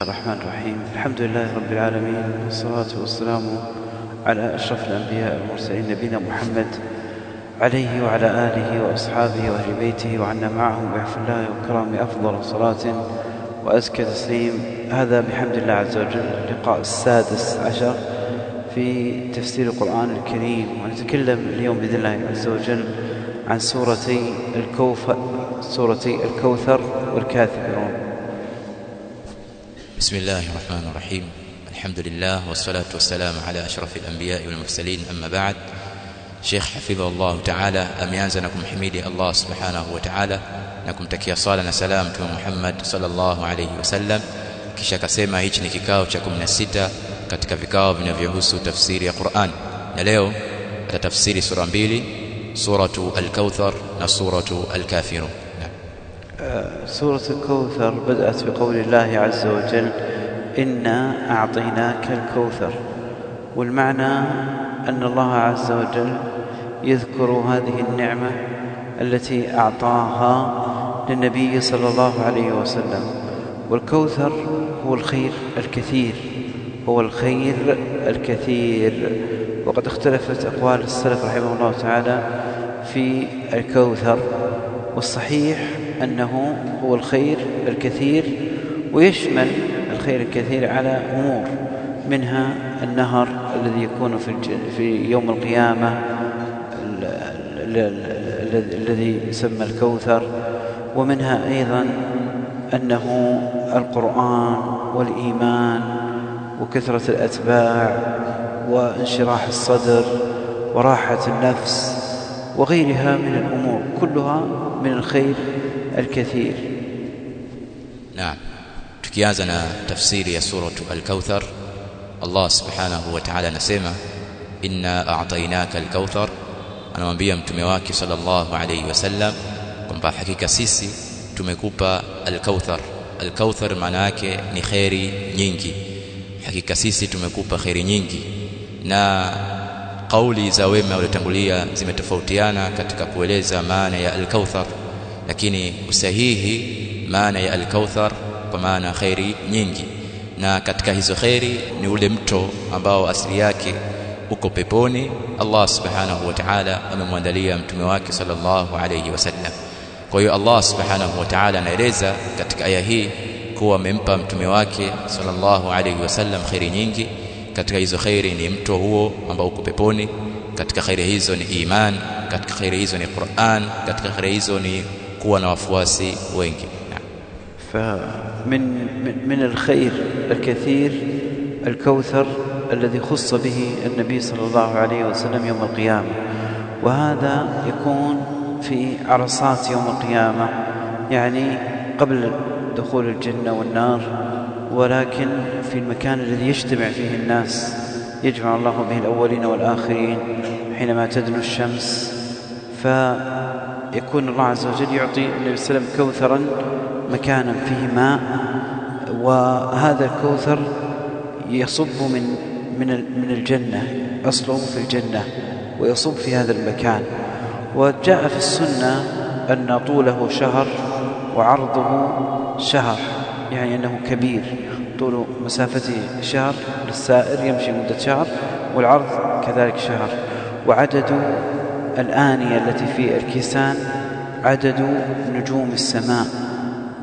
الرحمن الرحيم. الحمد لله رب العالمين، والصلاة والسلام على أشرف الأنبياء والمرسلين نبينا محمد عليه وعلى آله وأصحابه وأهل بيته وعنا معهم بحفظ الله وكرم أفضل صلاة وأزكى تسليم. هذا بحمد الله عز وجل اللقاء السادس عشر في تفسير القرآن الكريم، ونتكلم اليوم بإذن الله عز وجل عن سورتي الكوثر والكافرون. بسم الله الرحمن الرحيم. الحمد لله والصلاة والسلام على أشرف الأنبياء والمرسلين، أما بعد. Sheikh hafidha Allah Ta'ala ameanza na kumhimidi Allah Subhanahu wa Ta'ala na kumtakia sala na salam Mtume Muhammad sallallahu alayhi wasallam, kisha akasema hichi ni kikao cha 16 katika vikao vinavyohusu tafsiri ya Qur'an, na leo atatafsiri sura mbili, suratu al-Kauthar na suratu al-Kafirun. سورة الكوثر بدأت بقول الله عز وجل إنا أعطيناك الكوثر، والمعنى أن الله عز وجل يذكر هذه النعمة التي أعطاها للنبي صلى الله عليه وسلم. والكوثر هو الخير الكثير، وقد اختلفت أقوال السلف رحمه الله تعالى في الكوثر، والصحيح أنه هو الخير الكثير، ويشمل الخير الكثير على أمور، منها النهر الذي يكون في يوم القيامة الذي يسمى الكوثر، ومنها أيضا أنه القرآن والإيمان وكثرة الأتباع وانشراح الصدر وراحة النفس وغيرها من الأمور، كلها من الخير الكثير. نعم. tukianza na tafsiri ya suratu al-Kauthar, Allah Subhanahu wa Ta'ala anasema inna a'tainaka al-Kauthar, anamwambia mtume wake sallallahu alayhi wasallam kwamba hakika sisi tumekupa al-Kauthar. Al-Kauthar maana yake ni khairi nyingi, hakika sisi tumekupa khairi nyingi. Na kauli za wema waliotangulia zimetofautiana katika kueleza maana ya al-Kauthar, lakini usahihi maana ya al-Kauthar kwa maana khairi nyingi, na katika hizo khairi ni ule mto ambao asili yake uko peponi. Allah Subhanahu wa Ta'ala amemwandalia mtume wake sallallahu alayhi wasallam. Kwa hiyo Allah Subhanahu wa Ta'ala anaeleza katika aya hii kuwa amempa mtume wake sallallahu alayhi wasallam khairi nyingi. Katika hizo khairi ni mto huo ambao uko peponi, katika khairi hizo ni iman, katika khairi hizo ni Qur'an, katika khairi hizo ni kuwa na wafuasi wengi. فمن الخير الكثير الكوثر الذي خص به النبي صلى الله عليه وسلم يوم القيامة، وهذا يكون في عرصات يوم القيامة، يعني قبل دخول الجنة والنار، ولكن في المكان الذي يجتمع فيه الناس، يجمع الله به الأولين والآخرين حينما تدنو الشمس، فيكون الله عز وجل يعطي النبي صلى الله عليه وسلم كوثرا مكانا فيه ماء، وهذا الكوثر يصب من الجنة، أصله في الجنة ويصب في هذا المكان. وجاء في السنة أن طوله شهر وعرضه شهر، يعني أنه كبير، طول مسافته شهر للسائر يمشي مدة شهر، والعرض كذلك شهر. وعدد الآنية التي في الكيسان عدد نجوم السماء،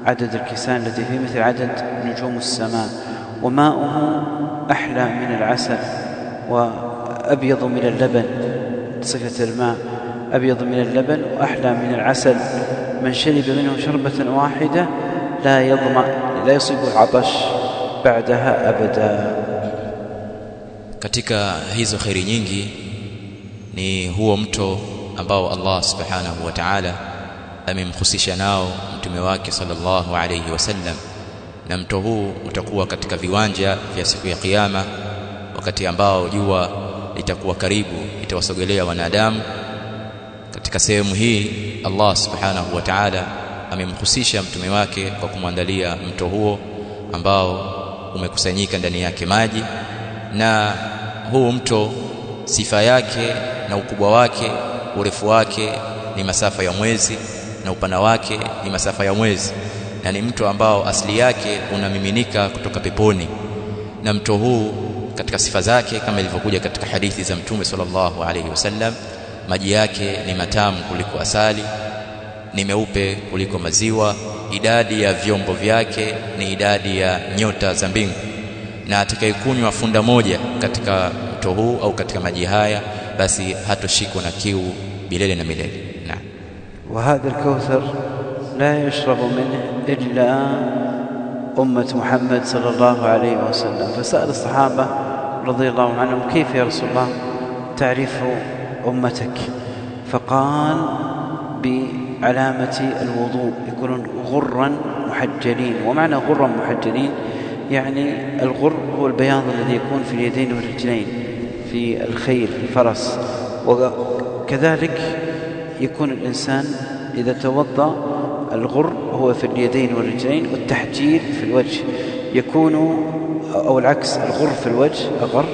عدد الكيسان التي فيه مثل عدد نجوم السماء. وماؤه أحلى من العسل وأبيض من اللبن، صفة الماء أبيض من اللبن وأحلى من العسل، من شرب منه شربة واحدة لا يظمأ، لا يصيب العطش بعدها أبدا. Katika hizo khairi nyingi ni huo mto ambao Allah Subhanahu wa Ta'ala amemkhusisha nao mtume wake sallallahu alayhi wasallam, na mto huu utakuwa katika viwanja vya siku ya kiyama, wakati ambao jua litakuwa karibu itawasogelea wanadamu. Katika sehemu hii Allah Subhanahu wa Ta'ala amemkhusisha mtume wake kwa kumwandalia mto huo ambao umekusanyika ndani yake maji, na huu mto sifa yake na ukubwa wake, urefu wake ni masafa ya mwezi na upana wake ni masafa ya mwezi. na ni mto ambao asili yake unamiminika kutoka peponi. Na mto huu katika sifa zake kama ilivyokuja katika hadithi za Mtume sallallahu alayhi wasallam, maji yake ni matamu kuliko asali, ni meupe kuliko maziwa, idadi ya vyombo vyake ni idadi ya nyota za mbingu, na atakayekunywa funda moja katika mto huu au katika maji haya basi hatoshikwa na kiu milele na milele. Naam. وهذا الكوثر لا يشرب منه إلا أمة محمد صلى الله عليه وسلم. فسأل الصحابة رضي الله عنهم: كيف يا رسول الله تعرف أمتك؟ فقال: بعلامة الوضوء، يكونون غرا محجلين. ومعنى غرا محجلين يعني الغر هو البياض الذي يكون في اليدين والرجلين في الخيل في الفرس. وكذلك يكون الإنسان إذا توضأ الغر هو في اليدين والرجلين، والتحجيل في الوجه يكون، أو العكس، الغر في الوجه أغر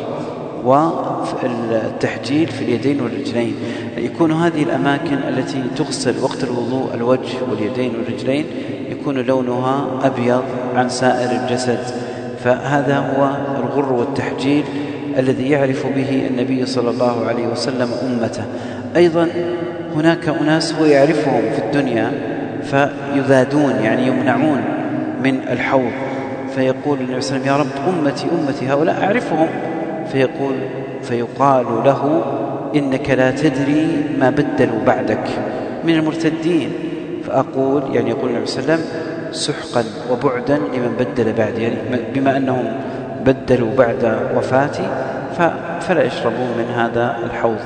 والتحجيل في اليدين والرجلين. يكون هذه الأماكن التي تغسل وقت الوضوء الوجه واليدين والرجلين يكون لونها أبيض عن سائر الجسد. فهذا هو الغر والتحجيل الذي يعرف به النبي صلى الله عليه وسلم أمته. أيضا هناك أناس هو يعرفهم في الدنيا فيذادون، يعني يمنعون من الحوض، فيقول النبي صلى الله عليه وسلم: يا رب أمتي أمتي هؤلاء أعرفهم. فيقال له: إنك لا تدري ما بدلوا بعدك من المرتدين. فأقول، يعني يقول النبي صلى الله عليه وسلم: سحقا وبعدا لمن بدل بعد، يعني بما أنهم بدلوا بعد وفاتي فلا يشربون من هذا الحوض.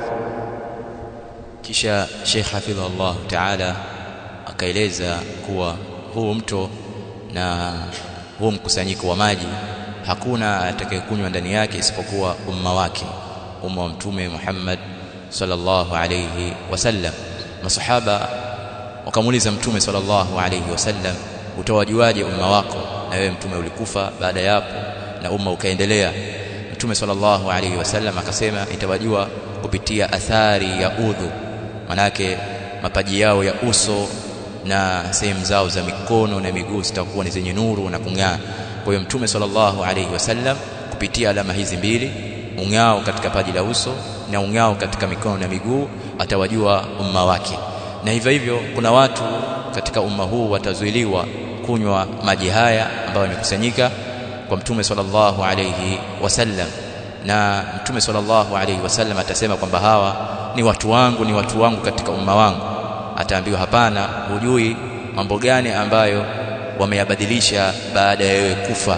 Kisha Sheikh hafidhahullah ta'ala akaeleza kuwa huu mto na huu mkusanyiko wa maji hakuna atakayekunywa ndani yake isipokuwa umma wake, umma wa Mtume Muhammad sallallahu alayhi wasallam. Masahaba wakamuuliza Mtume sallallahu alayhi wasallam: utawajuaje umma wako? Na wewe Mtume ulikufa baada ya hapo na umma ukaendelea. Mtume sallallahu alayhi wasallam akasema: itawajua kupitia athari ya udhu, manake mapaji yao ya uso na sehemu zao za mikono na miguu zitakuwa ni zenye nuru na kung'aa. Kwa hiyo Mtume sallallahu alayhi wasallam kupitia alama hizi mbili, ung'ao katika paji la uso na ung'ao katika mikono na miguu, atawajua umma wake. Na hivyo hivyo kuna watu katika umma huu watazuiliwa kunywa maji haya ambayo yamekusanyika kwa Mtume sallallahu alayhi wasallam, na Mtume sallallahu alayhi wasallam atasema kwamba hawa ni watu wangu, ni watu wangu katika umma wangu. Ataambiwa: hapana, hujui mambo gani ambayo wameyabadilisha baada ya wewe kufa,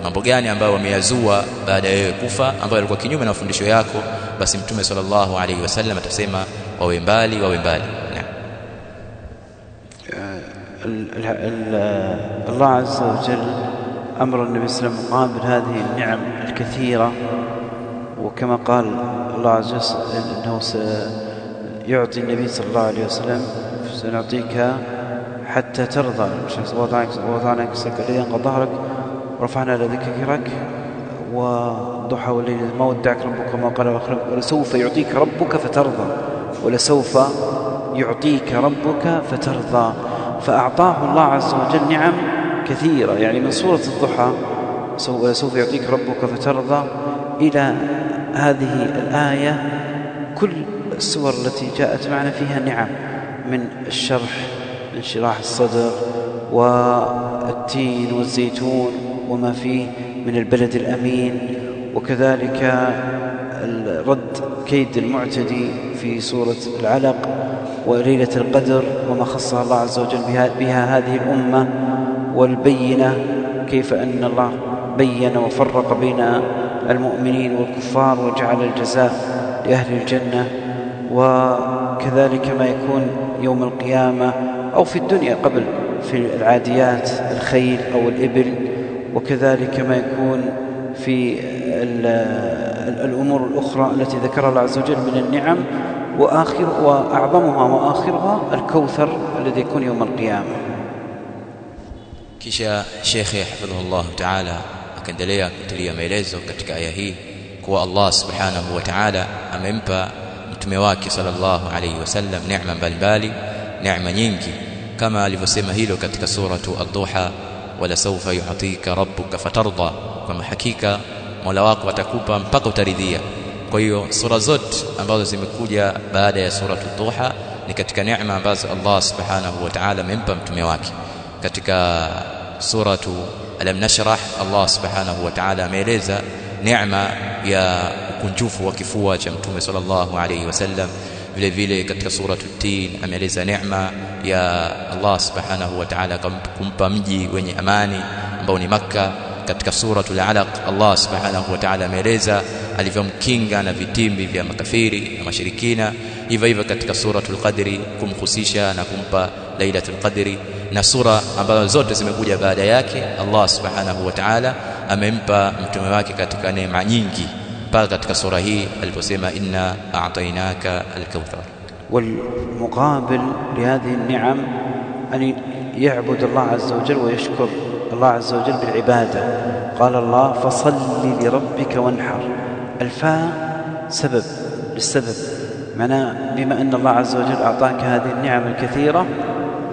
mambo gani ambayo wameyazua baada ya wewe kufa ambayo yalikuwa kinyume na mafundisho yako. Basi Mtume sallallahu alayhi wasallam atasema wawe mbali, wawe mbali. الله عز وجل أمر النبي صلى الله عليه وسلم مقابل هذه النعم الكثيرة، وكما قال الله عز وجل أنه سيعطي النبي صلى الله عليه وسلم: سنعطيك حتى ترضى، ووضعنا عنك الذي أنقض ظهرك ورفعنا لذكرك والضحى والليل ما ودعك ربك وما قال، ولسوف يعطيك ربك فترضى، ولسوف يعطيك ربك فترضى. فأعطاه الله عز وجل نعم كثيرة، يعني من سورة الضحى ولسوف يعطيك ربك فترضى إلى هذه الآية، كل السور التي جاءت معنا فيها نعم، من الشرح، من شراح الصدر والتين والزيتون وما فيه من البلد الأمين، وكذلك رد كيد المعتدي في سورة العلق، وليلة القدر وما خصها الله عز وجل بها هذه الأمة، والبينة كيف أن الله بين وفرق بين المؤمنين والكفار وجعل الجزاء لأهل الجنة، وكذلك ما يكون يوم القيامة أو في الدنيا قبل في العاديات الخيل أو الإبل، وكذلك ما يكون في الأمور الأخرى التي ذكرها الله عز وجل من النعم، وأعظمها وآخرها الكوثر الذي يكون يوم القيامة. Kisha Sheikh hafidhahullah ta'ala akaendelea kutilia maelezo katika aya hii kuwa Allah subhanahu wa ta'ala amempa mtume wake sallallahu alayhi wasallam neema mbalimbali, neema nyingi, kama alivyosema hilo katika suratu ad-Duha, wala sawfa yu'tika rabbuka fatarda, kwa hakika Mola wako atakupa mpaka utaridhia. Kwa hiyo sura zote ambazo zimekuja baada ya suratu ad-Duha ni katika neema ambazo Allah subhanahu wa ta'ala amempa mtume wake. Katika suratu Alam Nashrah, Allah subhanahu wa ta'ala ameeleza neema ya ukunjufu wa kifua cha mtume sallallahu alayhi wasallam. Vile vile katika suratu Tin ameeleza neema ya Allah subhanahu wa ta'ala kumpa mji wenye amani ambao ni Makkah. Katika suratul Alaq Allah subhanahu wa ta'ala ameeleza alivyomkinga na vitimbi vya makafiri na mashirikina. Hivyo katika suratul Qadri kumhusisha na kumpa Lailatul Qadri, na sura ambazo zote zimekuja baada yake Allah subhanahu wa ta'ala amempa mtume wake katika neema nyingi, mpaka katika sura hii aliposema inna a'tainaka al-kauthar. والمقابل لهذه النعم أن يعبد الله عز وجل ويشكر الله عز وجل بالعبادة. قال الله فصل لربك وانحر. الفاء سبب للسبب، معناه بما أن الله عز وجل أعطاك هذه النعم الكثيرة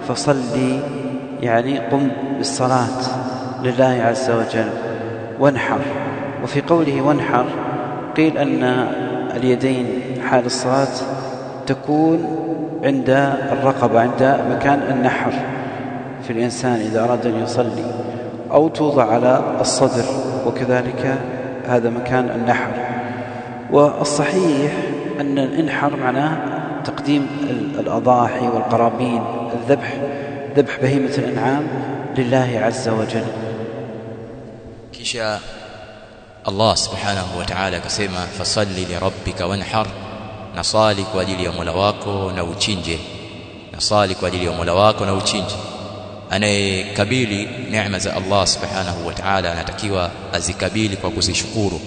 فصل يعني قم بالصلاة لله عز وجل وانحر. وفي قوله وانحر قيل أن اليدين حال الصلاة تكون عند الرقبة، عند مكان النحر في الإنسان إذا أراد أن يصلي، أو توضع على الصدر وكذلك هذا مكان النحر. والصحيح أن الانحر معناه تقديم الأضاحي والقرابين، ذبح بهيمة الأنعام لله عز وجل. kisha Allah subhanahu wa ta'ala akasema fasalli li rabbika wanhar, nasali kwa ajili ya Mola wako na uchinje. Nasali kwa ajili ya Mola wako na uchinje. Anayekabili neema za Allah subhanahu wa ta'ala anatakiwa azikabili kwa kuzishukuru.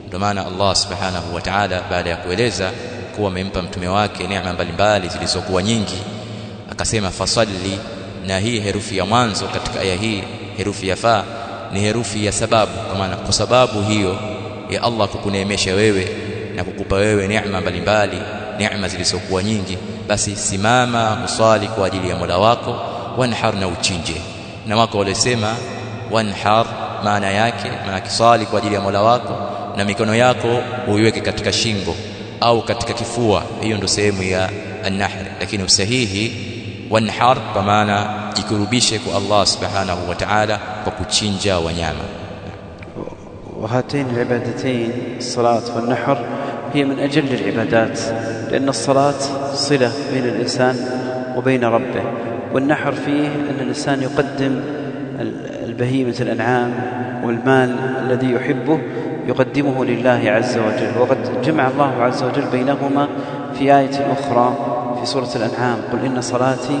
Ndio maana Allah subhanahu wa ta'ala baada ya kueleza kuwa amempa mtume wake neema mbalimbali zilizokuwa nyingi akasema fasalli, na hii herufi ya mwanzo katika aya hii, herufi ya fa, ni herufi ya sababu. Kwa maana kwa sababu hiyo ya Allah kukuneemesha wewe na kukupa wewe neema mbalimbali, neema zilizokuwa nyingi, basi simama usali kwa ajili ya Mola wako, wanhar, na uchinje. Na wako walisema wanhar maana yake kisali kwa ajili ya Mola wako na mikono yako uiweke katika shingo au katika kifua, hiyo ndio sehemu ya an-nahr. Lakini usahihi wanhar kwa maana jikurubishe kwa Allah subhanahu wa ta'ala kwa kuchinja wanyama. وهاتين العبادتين الصلاة والنحر هي من أجل العبادات، لأن الصلاة صلة بين الإنسان وبين ربه، والنحر فيه أن الإنسان يقدم البهيمة الأنعام والمال الذي يحبه يقدمه لله عز وجل. وقد جمع الله عز وجل بينهما في آية أخرى في سورة الأنعام قل إن صلاتي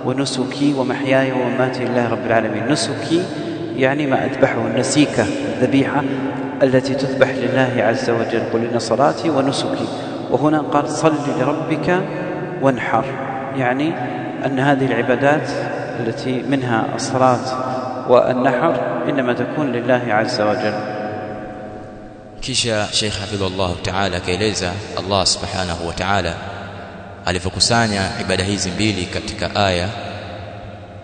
ونسكي ومحياي ومماتي لله رب العالمين. نسكي يعني ما أذبحه، النسيكة الذبيحة التي تذبح لله عز وجل، قل إن صلاتي ونسكي. وهنا قال صل لربك وانحر، يعني أن هذه العبادات التي منها الصلاة والنحر إنما تكون لله عز وجل. kisha Sheikh Hafidhullah Ta'ala kaeleza Allah subhanahu wa ta'ala alivyokusanya ibada hizi mbili katika aya,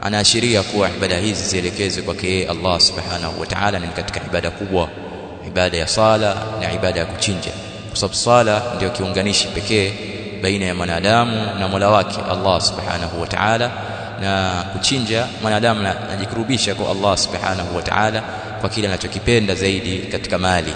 anaashiria kuwa ibada hizi zielekezwe kwake yeye Allah subhanahu wa ta'ala, ni katika ibada kubwa, ibada ya sala na ibada ya kuchinja, kwa sababu sala ndio kiunganishi pekee baina ya mwanadamu na Mola wake Allah subhanahu wa ta'ala, na kuchinja mwanadamu anajikurubisha kwa Allah subhanahu wa ta'ala kwa kile anachokipenda zaidi katika mali,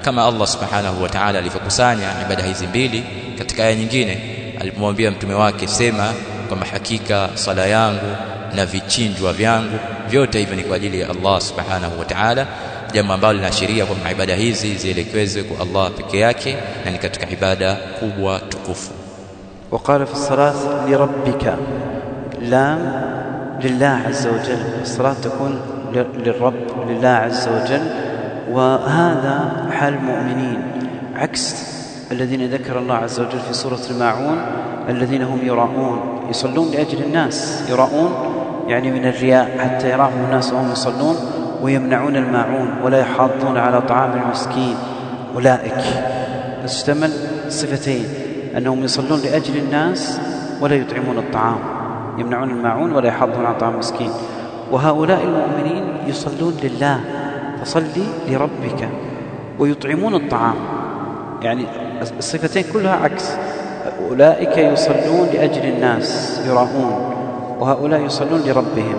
kama Allah subhanahu wa ta'ala alivyokusanya ibada hizi mbili katika aya nyingine alipomwambia mtume wake, sema kwamba hakika sala yangu na vichinjwa vyangu vyote hivyo ni kwa ajili ya Allah subhanahu wa ta'ala, jambo ambalo linaashiria kwamba ibada hizi zielekezwe kwa Allah peke yake na ni katika ibada kubwa tukufu. وقال في الصلاة لربك، لام لله عز وجل، الصلاة تكون للرب لله عز وجل، وهذا حال المؤمنين عكس الذين ذكر الله عز وجل في سورة الماعون الذين هم يراءون، يصلون لأجل الناس، يراءون يعني من الرياء حتى يراهم الناس وهم يصلون، ويمنعون الماعون ولا يحاضون على طعام المسكين. أولئك اشتمل صفتين، أنهم يصلون لأجل الناس ولا يطعمون الطعام، يمنعون الماعون ولا يحضون على طعام مسكين. وهؤلاء المؤمنين يصلون لله، فصل لربك، ويطعمون الطعام، يعني الصفتين كلها عكس. أولئك يصلون لأجل الناس يراؤون، وهؤلاء يصلون لربهم.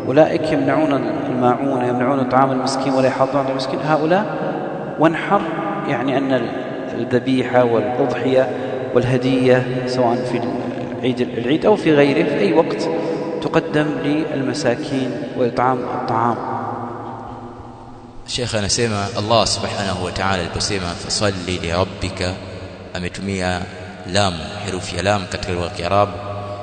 أولئك يمنعون الماعون يمنعون طعام المسكين ولا يحضون على المسكين. هؤلاء وانحر، يعني أن الذبيحة والأضحية والهدية سواء في العيد أو في غيره في أي وقت تقدم للمساكين وإطعام الطعام. Sheikh anasema Allah subhanahu wa ta'ala aliposema fasalli li rabbika, ametumia lam, herufi ya lam katika lugha ya Kiarabu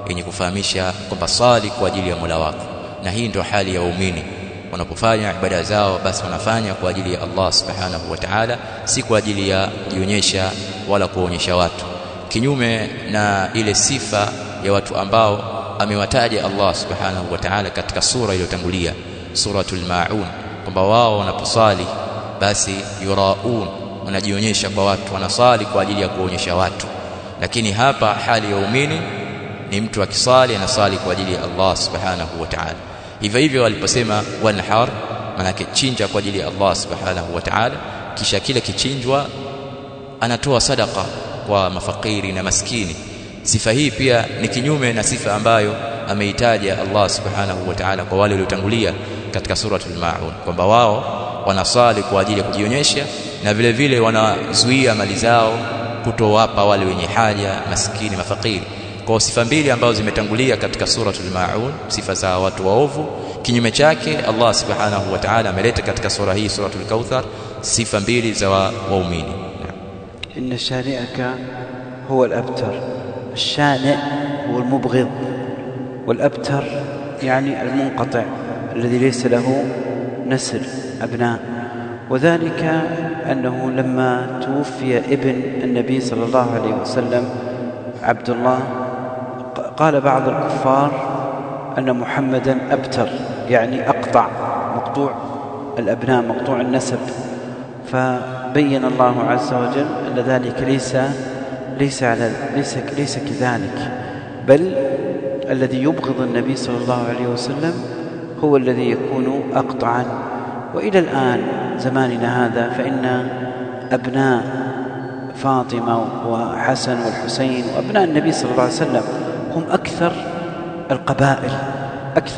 yenye kufahamisha kwamba sali kwa ajili ya Mola wako. Na hii ndio hali ya waumini, wanapofanya ibada zao basi wanafanya kwa ajili ya Allah subhanahu wa ta'ala, si kwa ajili ya kujionyesha wala kuonyesha watu, kinyume na ile sifa ya watu ambao amewataja Allah subhanahu wa ta'ala katika sura iliyotangulia, suratul Maun, kwamba wao wanaposali basi yuraun, wanajionyesha kwa watu, wanasali kwa ajili ya kuonyesha watu. Lakini hapa hali ya waumini ni mtu akisali anasali kwa ajili ya Allah subhanahu wa ta'ala. Hivyo hivyo waliposema wanhar, maana chinja kwa ajili ya Allah subhanahu wa ta'ala, kisha kile kichinjwa anatoa sadaka kwa mafakiri na maskini. Sifa hii pia ni kinyume na sifa ambayo ameitaja Allah subhanahu wa ta'ala kwa wale waliotangulia katika suratul Maun, kwamba wao wanasali kwa ajili ya kujionyesha na vile vile wanazuia mali zao kutowapa wale wenye haja, maskini, mafakiri. Kwa sifa mbili ambazo zimetangulia katika suratul Maun, sifa za watu waovu, kinyume chake Allah subhanahu wa ta'ala ameleta katika sura hii, suratul Kauthar, sifa mbili za waumini. inna shani'aka huwa al-abtar. الشانئ هو المبغض، والأبتر يعني المنقطع الذي ليس له نسل أبناء. وذلك أنه لما توفي ابن النبي صلى الله عليه وسلم عبد الله، قال بعض الكفار أن محمدا أبتر، يعني أقطع، مقطوع الأبناء، مقطوع النسب. فبين الله عز وجل أن ذلك ليس كذلك، بل الذي يبغض النبي صلى الله عليه وسلم هو الذي يكون أقطعا. وإلى الآن زماننا هذا فإن أبناء فاطمة وحسن والحسين وأبناء النبي صلى الله عليه وسلم هم أكثر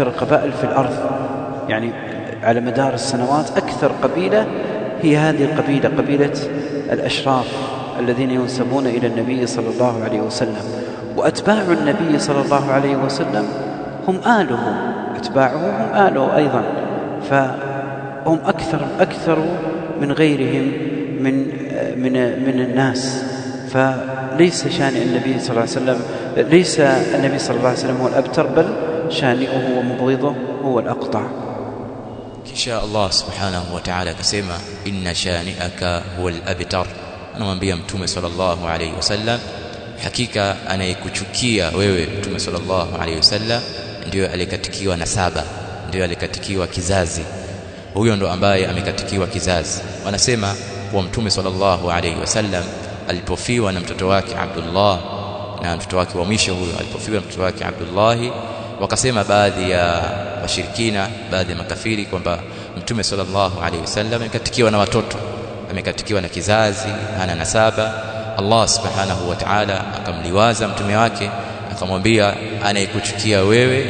القبائل في الأرض، يعني على مدار السنوات أكثر قبيلة هي هذه القبيلة، قبيلة الأشراف الذين ينسبون إلى النبي صلى الله عليه وسلم. وأتباع النبي صلى الله عليه وسلم هم آله، أتباعه هم آله أيضا، فهم أكثر من غيرهم من الناس. فليس شانئ النبي صلى الله عليه وسلم، ليس النبي صلى الله عليه وسلم هو الأبتر، بل شانئه ومبغضه هو الأقطع. Kisha Allah subhanahu wa ta'ala akasema inna shani'aka huwal abtar, anamwambia mtume sallallahu alayhi wasallam, hakika anayekuchukia wewe mtume sallallahu alayhi wasallam ndio alikatikiwa nasaba, ndio alikatikiwa kizazi. Huyo ndo ambaye amekatikiwa kizazi. Wanasema kwa mtume sallallahu alayhi wasallam alipofiwa na mtoto wake Abdullah, na mtoto wake wa mwisho huyo alipofiwa na mtoto wake Abdullah, wakasema baadhi ya washirikina, baadhi ya makafiri kwamba mtume sallallahu alayhi wasallam amekatikiwa na watoto, amekatikiwa na kizazi, hana nasaba. Allah subhanahu wa ta'ala akamliwaza mtume wake, akamwambia anayekuchukia wewe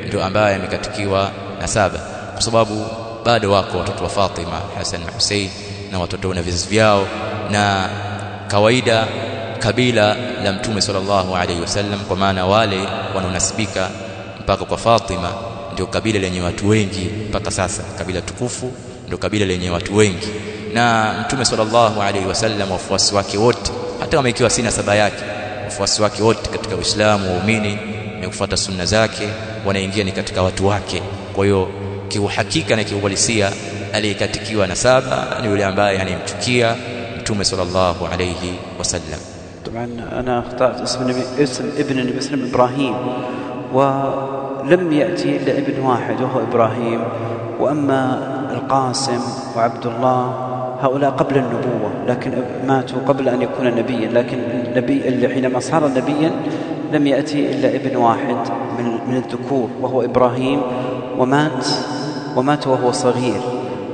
ndio ambaye amekatikiwa nasaba, kwa sababu bado wako watoto wa Fatima, Hassan na Hussein, na watoto na vizazi vyao. Na kawaida kabila la mtume sallallahu alayhi wasallam, kwa maana wale wanaonasibika mpaka kwa Fatima, ndio kabila lenye watu wengi mpaka sasa. Kabila tukufu ndio kabila lenye watu wengi, na mtume sallallahu alayhi wasallam wafuasi wake wote, hata kama ikiwa sina saba yake, wafuasi wake wote katika Uislamu, waumini na kufuata sunna zake, wanaingia ni katika watu wake. Kwa hiyo kiuhakika na kiuhalisia aliyekatikiwa na saba ni yule ambaye anemchukia mtume sallallahu alayhi wasallam. طبعا أنا اخترت اسم ابن النبي صلى الله عليه وسلم إبراهيم، ولم يأتي إلا ابن واحد وهو إبراهيم. وأما القاسم وعبد الله هؤلاء قبل النبوة، لكن ماتوا قبل أن يكون نبيا. لكن النبي اللي حينما صار نبيا لم يأتي إلا ابن واحد من الذكور وهو إبراهيم، ومات وهو صغير.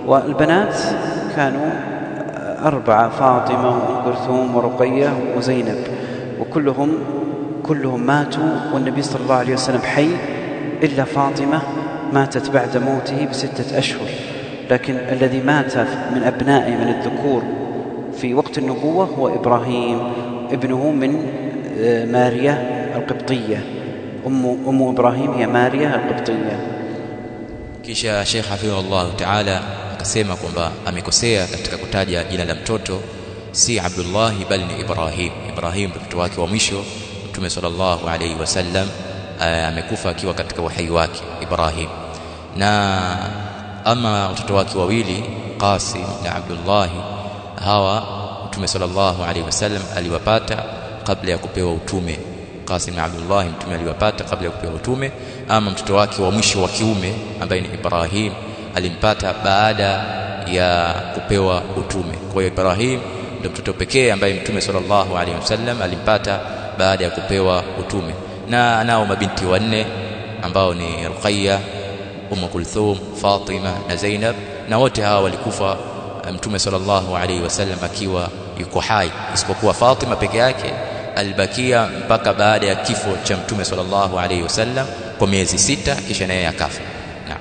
والبنات كانوا 4: فاطمة وأم كلثوم ورقية وزينب، وكلهم ماتوا والنبي صلى الله عليه وسلم حي، إلا فاطمة ماتت بعد موته ب6 أشهر. لكن الذي مات من أبنائه من الذكور في وقت النبوة هو إبراهيم ابنه من ماريا القبطية. أم إبراهيم هي ماريا القبطية. Kisha Sheikh hafidhahullah ta'ala akasema kwamba amekosea katika kutaja jina la mtoto, si Abdullah bali ni Ibrahim. Ibrahim mtoto wake wa mwisho Mtume sallallahu alayhi wasallam amekufa akiwa katika uhai wake Ibrahim. Na ama watoto wake wawili Qasim na Abdullah, hawa Mtume sallallahu alayhi wasallam aliwapata kabla ya kupewa utume. Qasim na Abdullah Mtume aliwapata kabla ya kupewa utume. Ama mtoto wake wa mwisho wa kiume ambaye ni Ibrahim alimpata baada ya kupewa utume. Kwa hiyo Ibrahim ndio mtoto pekee ambaye Mtume sallallahu alaihi wasallam alimpata baada ya kupewa utume. Na anao mabinti wanne ambao ni Ruqayya, Umm Kulthum, Fatima na Zainab, na wote hawa walikufa Mtume sallallahu alaihi wasallam akiwa yuko hai, isipokuwa Fatima peke yake alibakia mpaka baada ya kifo cha Mtume sallallahu alaihi wasallam kwa miezi 6 kisha naye akafa. Naam.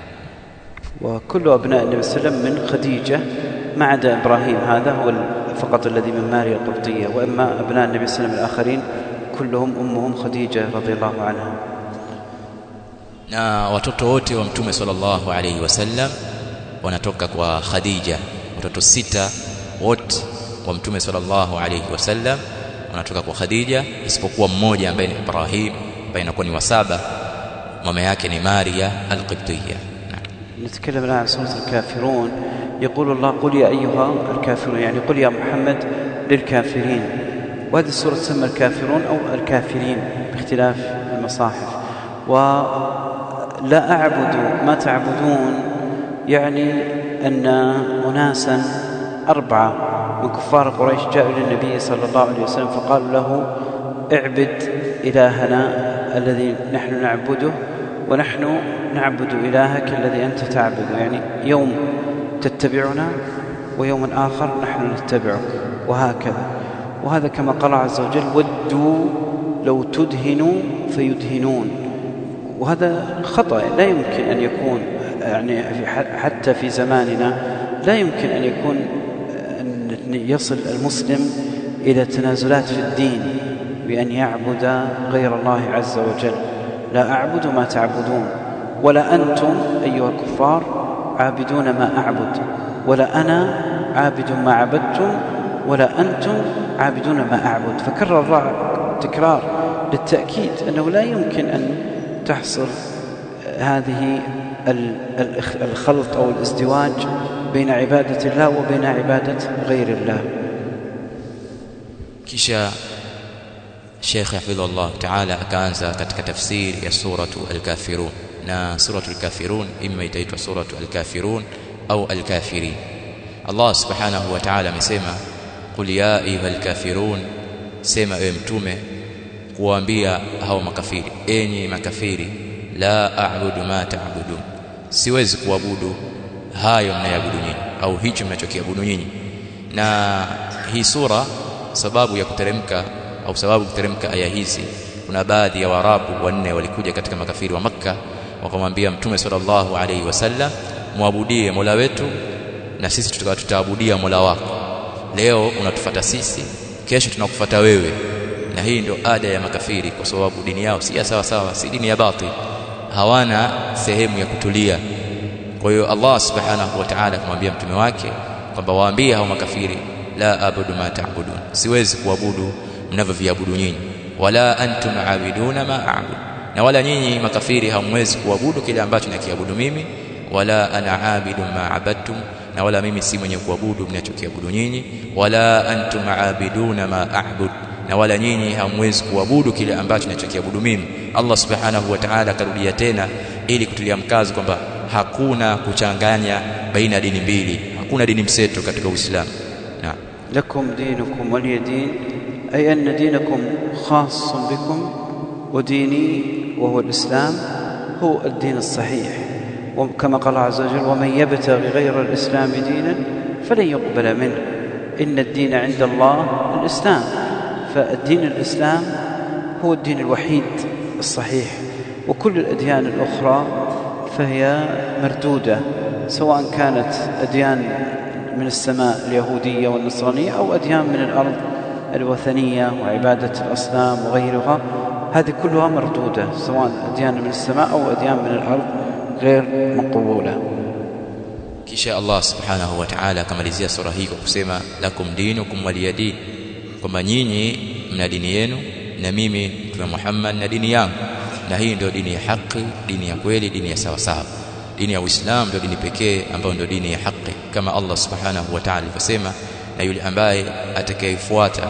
وكل أبناء النبي صلى الله عليه وسلم من خديجة ما عدا إبراهيم، هذا هو فقط الذي من ماريا القبطية. وأما أبناء النبي صلى الله عليه وسلم الآخرين كلهم أمهم خديجة رضي الله عنها. Na watoto wote wa Mtume sallallahu alaihi wasallam wanatoka kwa Khadija. Watoto 6 wote wa Mtume sallallahu alaihi wasallam wanatoka kwa Khadija, isipokuwa mmoja ambaye ni Ibrahim ambaye inakuwa ni wa 7, mama yake ni Maria al-Qibtiyya. نتكلم الآن عن سورة الكافرون. يقول الله: قل يا أيها الكافرون، يعني قل يا محمد للكافرين. وهذه السورة تسمى الكافرون أو الكافرين باختلاف المصاحف. ولا أعبد ما تعبدون يعني أن أناسا 4 من كفار قريش جاءوا للنبي صلى الله عليه وسلم فقالوا له: اعبد إلهنا الذي نحن نعبده ونحن نعبد إلهك الذي أنت تعبد. يعني يوم تتبعنا ويوم آخر نحن نتبعك، وهكذا. وهذا كما قال عز وجل: ودوا لو تدهنوا فيدهنون. وهذا خطأ لا يمكن أن يكون، يعني حتى في زماننا لا يمكن أن يكون أن يصل المسلم إلى تنازلات في الدين بأن يعبد غير الله عز وجل. لا أعبد ما تعبدون، ولا أنتم أيها الكفار عابدون ما أعبد، ولا أنا عابد ما عبدتم، ولا أنتم عابدون ما أعبد. فكرر الله تكرار للتأكيد أنه لا يمكن أن تحصل هذه الخلط أو الازدواج بين عبادة الله وبين عبادة غير الله. Kisha Sheikh hafidhahullah ta'ala akaanza katika tafsiri ya suratu al-Kafirun. Na suratu al-Kafirun imma itaitwa suratu al-Kafirun au al-Kafirin. Allah subhanahu wa ta'ala amesema: qul ya ayyuhal kafirun, sema ewe mtume kuambia hao makafiri, enyi makafiri, la a'budu ma ta'budun, siwezi kuabudu hayo mnayabudu nyinyi au hicho mnachokiabudu nyinyi. Na hii sura sababu ya kuteremka au sababu kuteremka aya hizi, kuna baadhi ya Waarabu wanne walikuja katika makafiri wa Makka wakamwambia Mtume sallallahu alaihi wasallam: muabudie Mola wetu na sisi tutaabudia Mola wako. Leo unatufuata sisi, kesho tunakufuata wewe. Na hii ndio ada ya makafiri, kwa sababu dini yao si sawa sawa, si dini ya batil, hawana sehemu ya kutulia. Kwa hiyo Allah subhanahu wa ta'ala kumwambia mtume wake kwamba waambie hao makafiri: la abudu ma ta'budun, siwezi kuabudu mnavyoviabudu nyinyi, wala antum aabiduna ma a'bud, na wala nyinyi makafiri hamwezi kuabudu kile ambacho nakiabudu mimi, wala ana aabidu ma abadtum, na wala mimi si mwenye kuabudu mnachokiabudu nyinyi, wala antum aabiduna ma a'bud, na wala nyinyi hamwezi kuabudu kile ambacho nachokiabudu mimi. Allah subhanahu wa ta'ala karudia tena ili kutulia mkazo kwamba hakuna kuchanganya baina dini mbili, hakuna dini mseto katika Uislamu. Naam. Lakum dinukum waliya din, ay anna dinakum khassun bikum وديني وهو الإسلام هو الدين الصحيح، وكما قال الله عز وجل: ومن يبتغي غير الإسلام دينا فلن يقبل منه إن الدين عند الله الإسلام. فالدين الإسلام هو الدين الوحيد الصحيح، وكل الأديان الأخرى فهي مردودة، سواء كانت أديان من السماء اليهودية والنصرانية أو أديان من الأرض الوثنية وعبادة الأصنام وغيرها. هذه كلها مردودة، سواء أديان من السماء أو أديان من الأرض غير مقبولة. Kisha Allah subhanahu wa ta'ala akamalizia sura hii kwa kusema lakum dinukum waliyadin, kwamba nyinyi mna dini yenu na mimi Mtume Muhammad na dini yangu, na hii ndio dini ya haki, dini ya kweli, dini ya sawa sawa. Dini ya Uislamu ndio dini pekee ambayo ndio dini ya haki, kama Allah subhanahu wa ta'ala alivyosema, na yule ambaye atakayefuata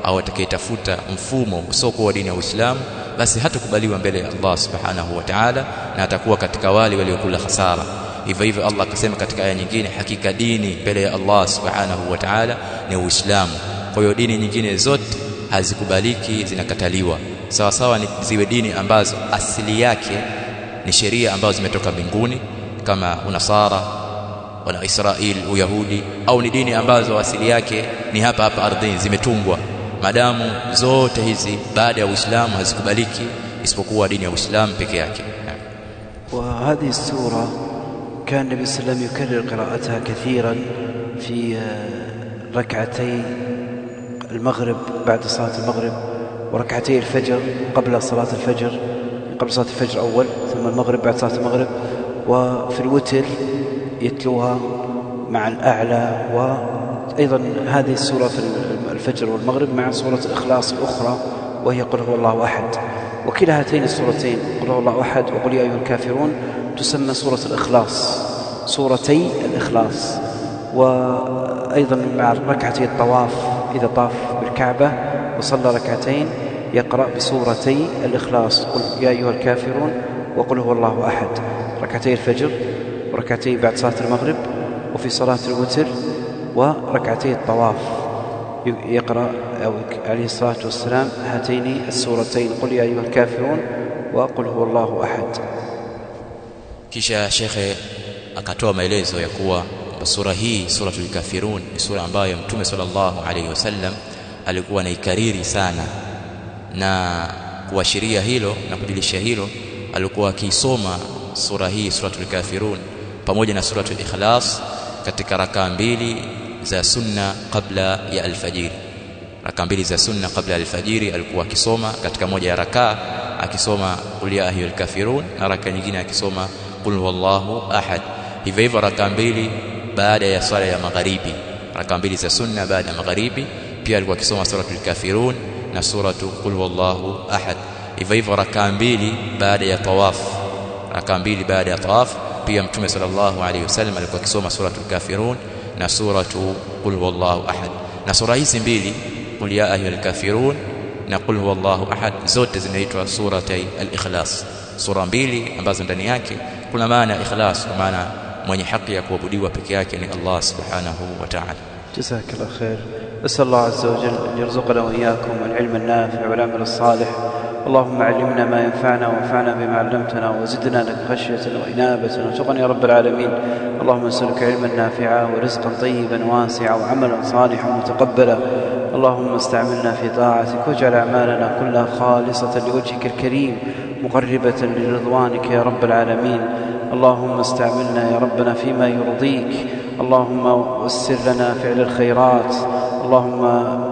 au atakayetafuta mfumo usiokuwa dini ya Uislamu basi hatakubaliwa mbele ya Allah subhanahu wa ta'ala, na atakuwa katika wale waliokula hasara. Hivyo hivyo Allah akasema katika aya nyingine, hakika dini mbele ya Allah subhanahu wa ta'ala ni Uislamu. Kwa hiyo dini nyingine zote hazikubaliki, zinakataliwa. Sawa sawa ni ziwe dini ambazo asili yake ni sheria ambazo zimetoka mbinguni kama Unasara wala Israeli, Uyahudi, au ni dini ambazo asili yake ni hapa hapa ardhini zimetungwa. Madamu zote hizi baada ya Uislamu hazikubaliki isipokuwa dini ya Uislamu peke yake. وهذه السورة كان النبي صلى الله عليه وسلم يكرر قراءتها كثيرا في ركعتي المغرب بعد صلاة المغرب، وركعتي الفجر قبل صلاة الفجر، قبل صلاة الفجر أول، ثم المغرب بعد صلاة المغرب، وفي الوتر يتلوها مع الأعلى. وأيضا هذه السورة في الفجر والمغرب مع سورة الإخلاص الأخرى وهي قل هو الله أحد. وكلا هاتين السورتين قل هو الله أحد وقل يا أيها الكافرون تسمى سورة الإخلاص، سورتي الإخلاص. وأيضا مع ركعتي الطواف إذا طاف بالكعبة وصلى ركعتين يقرأ بسورتي الإخلاص، قل يا أيها الكافرون وقل هو الله أحد، ركعتي الفجر وركعتي بعد صلاة المغرب وفي صلاة الوتر وركعتي الطواف يقرأ عليه الصلاة والسلام هاتين السورتين قل يا أيها الكافرون وقل هو الله أحد. Kisha shekhe akatoa maelezo ya kuwa sura hii suratul kafirun ni sura ambayo Mtume sallallahu alayhi wasallam alikuwa anaikariri sana, na kuashiria hilo na kujulisha hilo alikuwa akisoma sura hii suratul kafirun pamoja na suratul ikhlas katika rakaa mbili za sunna kabla ya alfajiri. Rakaa mbili za sunna kabla ya alfajiri alikuwa akisoma katika moja ya rakaa akisoma qul ya ayyuhal kafirun, na rakaa nyingine akisoma qul huwallahu ahad. Hivyo hivyo rakaa mbili baada ya swala ya magharibi, rakaa mbili za sunna baada ya magharibi pia alikuwa akisoma suratul kafirun na suratu qul huwallahu ahad. Hivyo hivyo rakaa mbili baada ya tawaf, rakaa mbili baada ya tawaf pia Mtume sallallahu alayhi wasallam alikuwa akisoma suratul kafirun na suratu qul huwallahu ahad. Na sura hizi mbili qul ya ayyuhal kafirun na qul huwallahu ahad zote zinaitwa suratay al-ikhlas, sura mbili ambazo ndani yake kuna maana ya ikhlas, kwa maana mwenye haki ya kuabudiwa peke yake ni Allah subhanahu wa ta'ala. جزاك الله خير. أسأل الله عز وجل أن يرزقنا وإياكم العلم النافع والعمل الصالح. اللهم علمنا ما ينفعنا وانفعنا بما علمتنا وزدنا لك خشية وإنابة وارزقنا يا رب العالمين. اللهم نسألك علما نافعا ورزقا طيبا واسعا وعملا صالحا متقبلا. اللهم استعملنا في طاعتك واجعل أعمالنا كلها خالصة لوجهك الكريم مقربة لرضوانك يا رب العالمين. اللهم استعملنا يا ربنا فيما يرضيك. اللهم وسر لنا فعل الخيرات. اللهم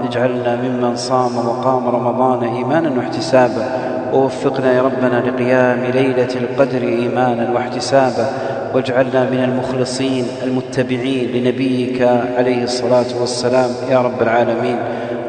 اجعلنا ممن صام وقام رمضان إيمانا واحتسابا، ووفقنا يا ربنا لقيام ليلة القدر إيمانا واحتسابا، واجعلنا من المخلصين المتبعين لنبيك عليه الصلاة والسلام يا رب العالمين.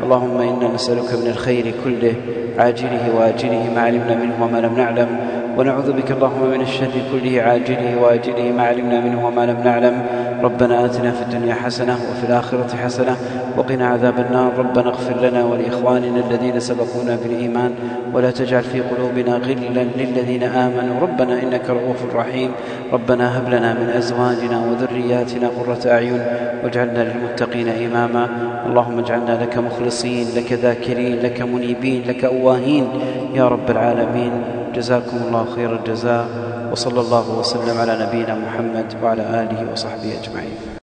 اللهم إنا نسألك من الخير كله عاجله وآجله ما علمنا منه وما لم نعلم، ونعوذ بك اللهم من الشر كله عاجله وآجله ما علمنا منه وما لم نعلم. ربنا آتنا في الدنيا حسنة وفي الآخرة حسنة وقنا عذاب النار. ربنا اغفر لنا ولإخواننا الذين سبقونا بالإيمان ولا تجعل في قلوبنا غلا للذين آمنوا ربنا إنك رؤوف رحيم. ربنا هب لنا من أزواجنا وذرياتنا قرة أعين واجعلنا للمتقين إماما. اللهم اجعلنا لك مخلصين، لك ذاكرين، لك منيبين، لك أواهين يا رب العالمين. جزاكم الله خير الجزاء، وصلى الله وسلم على نبينا محمد وعلى آله وصحبه أجمعين.